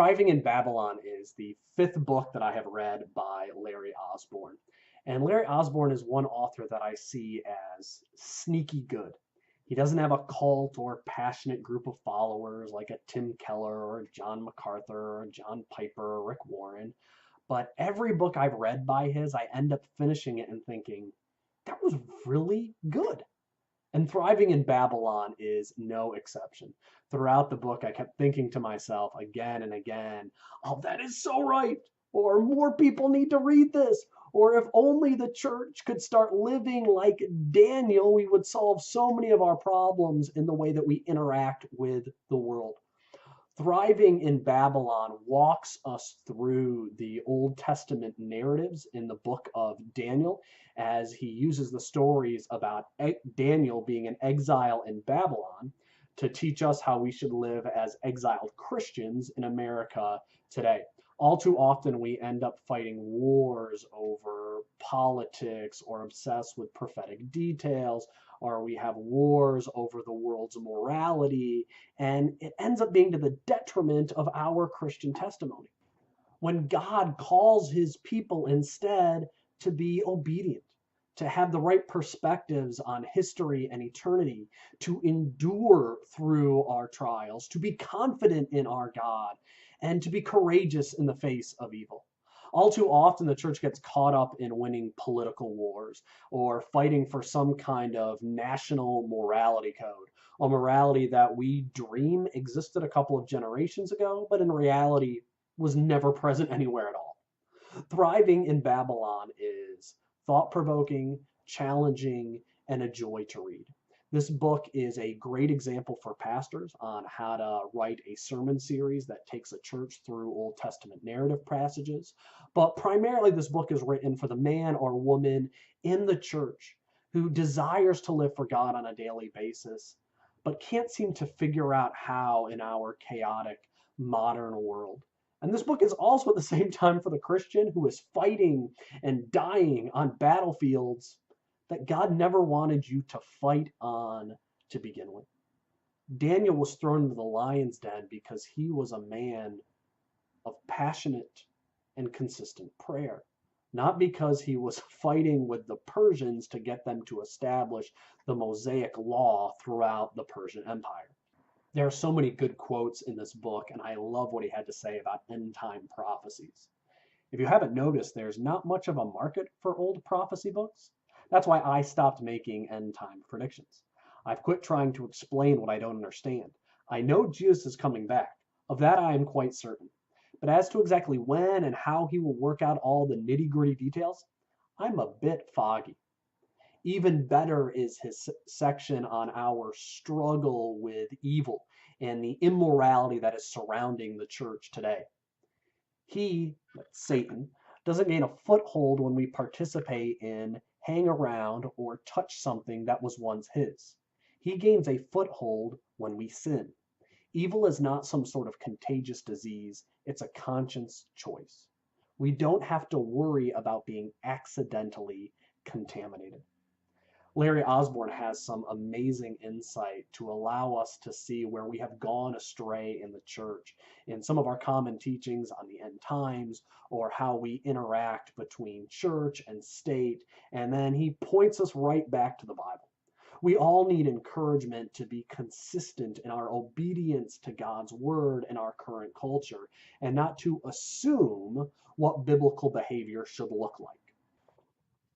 Thriving in Babylon is the fifth book that I have read by Larry Osborne. And Larry Osborne is one author that I see as sneaky good. He doesn't have a cult or passionate group of followers like a Tim Keller or John MacArthur or John Piper or Rick Warren. But every book I've read by his, I end up finishing it and thinking, that was really good. And Thriving in Babylon is no exception. Throughout the book, I kept thinking to myself again and again, oh, that is so right. Or more people need to read this. Or if only the church could start living like Daniel, we would solve so many of our problems in the way that we interact with the world. Thriving in Babylon walks us through the Old Testament narratives in the book of Daniel as he uses the stories about Daniel being an exile in Babylon to teach us how we should live as exiled Christians in America today. All too often, we end up fighting wars over politics or obsessed with prophetic details, or we have wars over the world's morality, and it ends up being to the detriment of our Christian testimony. When God calls his people instead to be obedient, to have the right perspectives on history and eternity, to endure through our trials, to be confident in our God, and to be courageous in the face of evil. All too often, the church gets caught up in winning political wars or fighting for some kind of national morality code, a morality that we dream existed a couple of generations ago, but in reality was never present anywhere at all. Thriving in Babylon is thought-provoking, challenging, and a joy to read. This book is a great example for pastors on how to write a sermon series that takes a church through Old Testament narrative passages. But primarily, this book is written for the man or woman in the church who desires to live for God on a daily basis, but can't seem to figure out how in our chaotic modern world. And this book is also at the same time for the Christian who is fighting and dying on battlefields that God never wanted you to fight on to begin with. Daniel was thrown into the lion's den because he was a man of passionate and consistent prayer, not because he was fighting with the Persians to get them to establish the Mosaic law throughout the Persian Empire. There are so many good quotes in this book, and I love what he had to say about end time prophecies. If you haven't noticed, there's not much of a market for old prophecy books. That's why I stopped making end time predictions. I've quit trying to explain what I don't understand. I know Jesus is coming back. Of that I am quite certain. But as to exactly when and how he will work out all the nitty-gritty details, I'm a bit foggy. Even better is his section on our struggle with evil and the immorality that is surrounding the church today. He, Satan, doesn't gain a foothold when we participate in, hang around, or touch something that was once his. He gains a foothold when we sin. Evil is not some sort of contagious disease, it's a conscious choice. We don't have to worry about being accidentally contaminated. Larry Osborne has some amazing insight to allow us to see where we have gone astray in the church in some of our common teachings on the end times or how we interact between church and state. And then he points us right back to the Bible. We all need encouragement to be consistent in our obedience to God's word in our current culture and not to assume what biblical behavior should look like.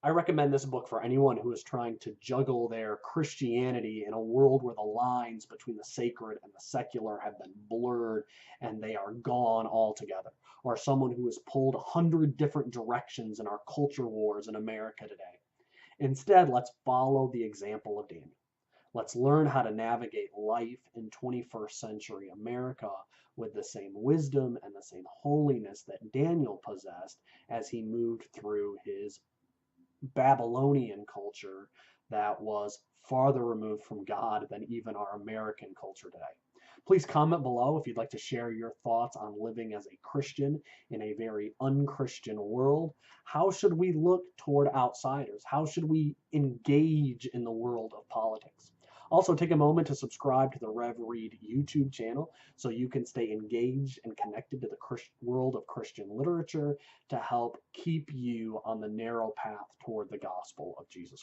I recommend this book for anyone who is trying to juggle their Christianity in a world where the lines between the sacred and the secular have been blurred and they are gone altogether, or someone who is pulled 100 different directions in our culture wars in America today. Instead, let's follow the example of Daniel. Let's learn how to navigate life in 21st century America with the same wisdom and the same holiness that Daniel possessed as he moved through his Babylonian culture that was farther removed from God than even our American culture today. Please comment below if you'd like to share your thoughts on living as a Christian in a very unchristian world. How should we look toward outsiders? How should we engage in the world of politics? Also, take a moment to subscribe to the Rev Read YouTube channel so you can stay engaged and connected to the world of Christian literature to help keep you on the narrow path toward the gospel of Jesus Christ.